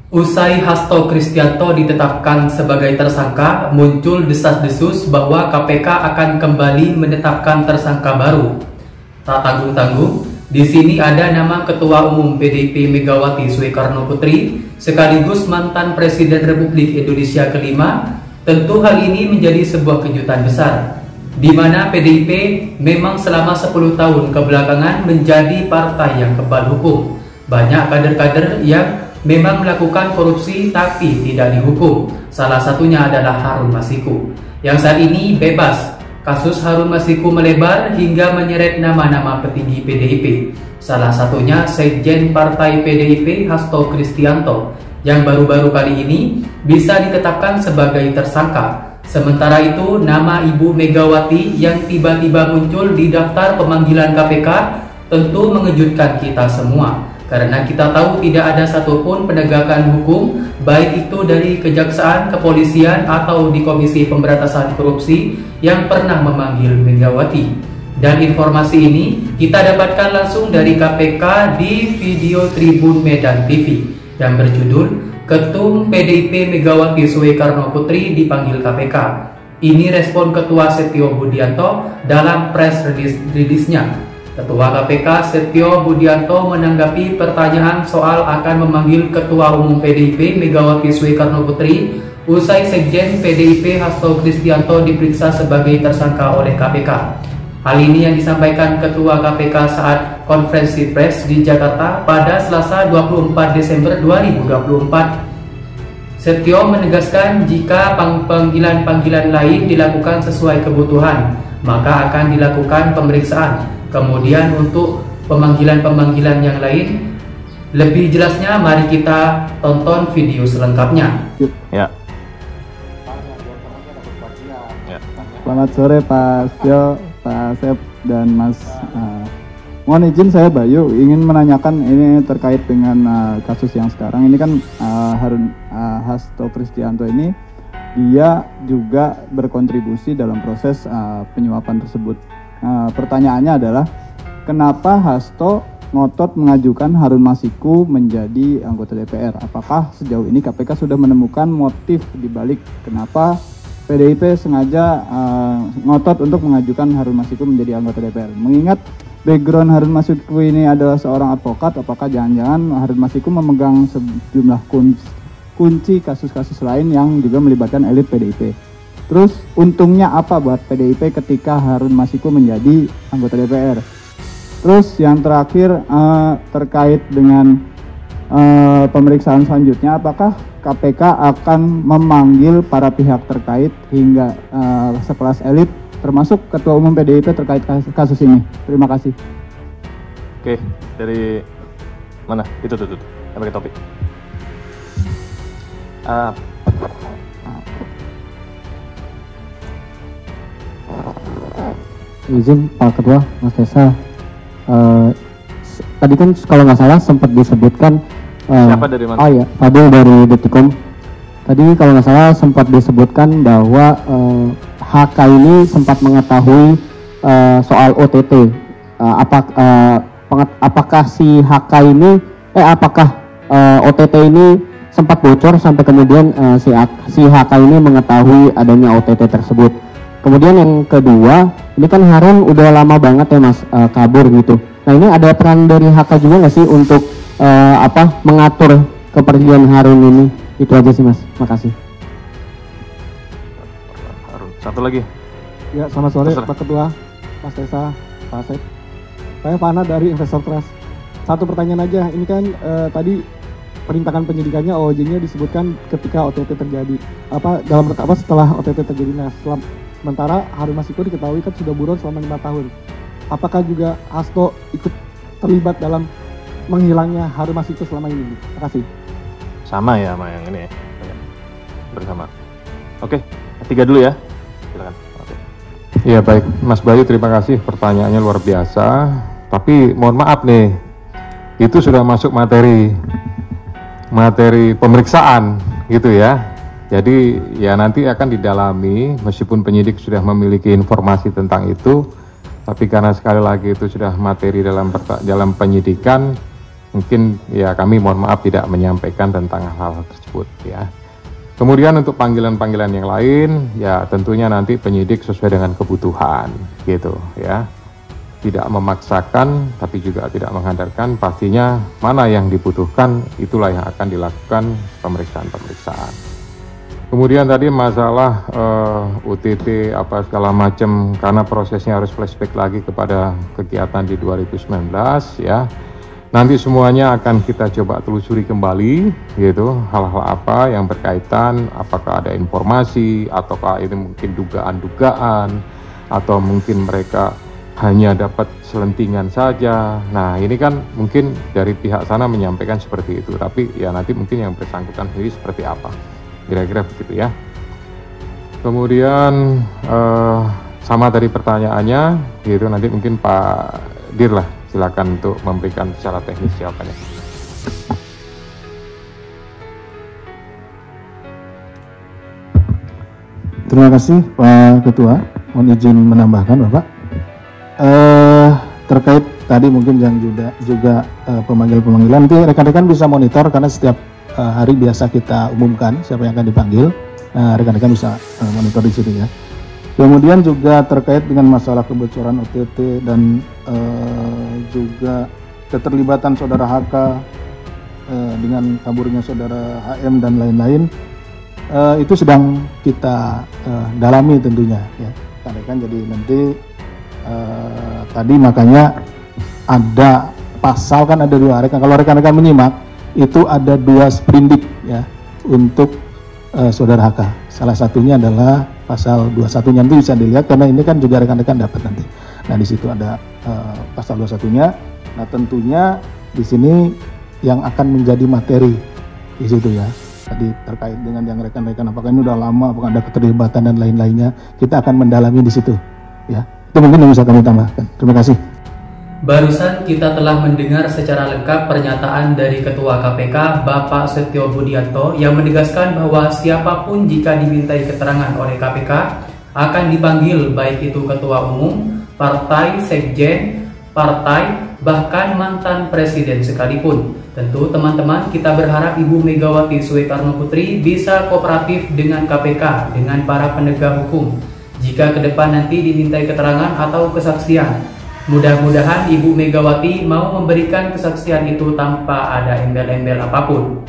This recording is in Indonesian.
Usai Hasto Kristianto ditetapkan sebagai tersangka, muncul desas-desus bahwa KPK akan kembali menetapkan tersangka baru. Tak tanggung-tanggung, di sini ada nama Ketua Umum PDIP Megawati Soekarno Putri, sekaligus mantan Presiden Republik Indonesia kelima. Tentu hal ini menjadi sebuah kejutan besar, di mana PDIP memang selama 10 tahun kebelakangan menjadi partai yang kebal hukum. Banyak kader-kader yang memang melakukan korupsi tapi tidak dihukum. Salah satunya adalah Harun Masiku, yang saat ini bebas. Kasus Harun Masiku melebar hingga menyeret nama-nama petinggi PDIP. Salah satunya Sekjen Partai PDIP Hasto Kristianto, yang baru-baru kali ini bisa ditetapkan sebagai tersangka. Sementara itu, nama Ibu Megawati yang tiba-tiba muncul di daftar pemanggilan KPK tentu mengejutkan kita semua. Karena kita tahu tidak ada satupun penegakan hukum, baik itu dari kejaksaan, kepolisian, atau di Komisi Pemberantasan Korupsi yang pernah memanggil Megawati. Dan informasi ini kita dapatkan langsung dari KPK di video Tribun Medan TV yang berjudul Ketum PDIP Megawati Soekarno Putri dipanggil KPK. Ini respon Ketua Setio Budianto dalam press release-nya. Ketua KPK Setio Budianto menanggapi pertanyaan soal akan memanggil Ketua Umum PDIP Megawati Soekarno Putri usai Sekjen PDIP Hasto Kristianto diperiksa sebagai tersangka oleh KPK. Hal ini yang disampaikan Ketua KPK saat konferensi pers di Jakarta pada Selasa 24 Desember 2024. Setio menegaskan jika panggilan-panggilan lain dilakukan sesuai kebutuhan, maka akan dilakukan pemeriksaan. Kemudian untuk pemanggilan-pemanggilan yang lain, lebih jelasnya mari kita tonton video selengkapnya. Ya. Selamat sore Pak Setio, Pak Asep, dan Mas. Mohon izin, saya Bayu ingin menanyakan ini terkait dengan kasus yang sekarang ini kan Hasto Kristianto ini dia juga berkontribusi dalam proses penyuapan tersebut. Pertanyaannya adalah kenapa Hasto ngotot mengajukan Harun Masiku menjadi anggota DPR? Apakah sejauh ini KPK sudah menemukan motif dibalik kenapa PDIP sengaja ngotot untuk mengajukan Harun Masiku menjadi anggota DPR? Mengingat background Harun Masiku ini adalah seorang advokat, apakah jangan-jangan Harun Masiku memegang sejumlah kunci kasus-kasus lain yang juga melibatkan elit PDIP? Terus untungnya apa buat PDIP ketika Harun Masiku menjadi anggota DPR? Terus yang terakhir terkait dengan pemeriksaan selanjutnya, apakah KPK akan memanggil para pihak terkait hingga sekelas elit termasuk Ketua Umum PDIP terkait kasus ini? Terima kasih. Oke, dari mana? Itu pakai topik. Izin Pak Ketua, Mas Tesa, tadi kan kalau nggak salah sempat disebutkan siapa dari mana? Oh ya, Fadil dari Detikom. Tadi kalau nggak salah sempat disebutkan bahwa HK ini sempat mengetahui soal OTT. Apakah si HK ini, apakah OTT ini sempat bocor sampai kemudian si HK ini mengetahui adanya OTT tersebut? Kemudian yang kedua, ini kan Harun udah lama banget ya Mas kabur gitu. Nah ini ada peran dari HK juga nggak sih untuk mengatur kepergian Harun ini? Itu aja sih Mas, makasih. Harun, satu lagi. Ya, selamat sore Pak Ketua, Mas Tesa, Pak Asep. Saya Fana dari Investor Trust. Satu pertanyaan aja, ini kan tadi perintahan penyidikannya OJ-nya disebutkan ketika OTT terjadi. Setelah OTT terjadi. Nah, sementara Harun Masiku diketahui kan sudah buron selama 5 tahun. Apakah juga Hasto ikut terlibat dalam menghilangnya Harun Masiku selama ini? Terima kasih. Sama ya sama yang ini ya. Bersama. Oke, 3 dulu ya. Silakan. Oke. Iya baik, Mas Bayu terima kasih, pertanyaannya luar biasa. Tapi mohon maaf nih, itu sudah masuk materi pemeriksaan gitu ya. Jadi ya nanti akan didalami, meskipun penyidik sudah memiliki informasi tentang itu, tapi karena sekali lagi itu sudah materi dalam penyidikan, mungkin ya kami mohon maaf tidak menyampaikan tentang hal-hal tersebut ya. Kemudian untuk panggilan-panggilan yang lain ya tentunya nanti penyidik sesuai dengan kebutuhan gitu ya. Tidak memaksakan tapi juga tidak menghantarkan, pastinya mana yang dibutuhkan itulah yang akan dilakukan pemeriksaan-pemeriksaan. Kemudian tadi masalah UTT apa segala macam, karena prosesnya harus flashback lagi kepada kegiatan di 2019 ya. Nanti semuanya akan kita coba telusuri kembali gitu, hal-hal apa yang berkaitan, apakah ada informasi ataukah ini mungkin dugaan-dugaan atau mungkin mereka hanya dapat selentingan saja. Nah ini kan mungkin dari pihak sana menyampaikan seperti itu, tapi ya nanti mungkin yang bersangkutan sendiri seperti apa, kira-kira begitu ya. Kemudian sama tadi pertanyaannya gitu, nanti mungkin Pak Dir lah silakan untuk memberikan secara teknis jawabannya. Terima kasih Pak Ketua, mohon izin menambahkan Bapak. Terkait tadi mungkin yang juga pemanggilan nanti rekan-rekan bisa monitor karena setiap hari biasa kita umumkan siapa yang akan dipanggil, rekan-rekan bisa monitor di sini ya. Kemudian juga terkait dengan masalah kebocoran OTT dan juga keterlibatan saudara HK dengan kaburnya saudara HM dan lain-lain, itu sedang kita dalami tentunya ya rekan-rekan. Jadi nanti tadi makanya ada pasal kan ada dua, kalau rekan-rekan menyimak itu ada dua sprindik ya untuk saudara HK. Salah satunya adalah pasal 21-nya, nanti bisa dilihat karena ini kan juga rekan-rekan dapat nanti. Nah di situ ada pasal 21-nya. Nah tentunya di sini yang akan menjadi materi di situ ya. Tadi terkait dengan yang rekan-rekan apakah ini udah lama, apakah ada keterlibatan dan lain-lainnya, kita akan mendalami di situ ya. Itu mungkin yang bisa kami tambahkan. Terima kasih. Barusan kita telah mendengar secara lengkap pernyataan dari Ketua KPK Bapak Setio Budiarto yang menegaskan bahwa siapapun jika dimintai keterangan oleh KPK akan dipanggil, baik itu ketua umum, partai, sekjen, partai, bahkan mantan presiden sekalipun. Tentu teman-teman kita berharap Ibu Megawati Soekarno Putri bisa kooperatif dengan KPK, dengan para penegak hukum jika ke depan nanti dimintai keterangan atau kesaksian. Mudah-mudahan Ibu Megawati mau memberikan kesaksian itu tanpa ada embel-embel apapun.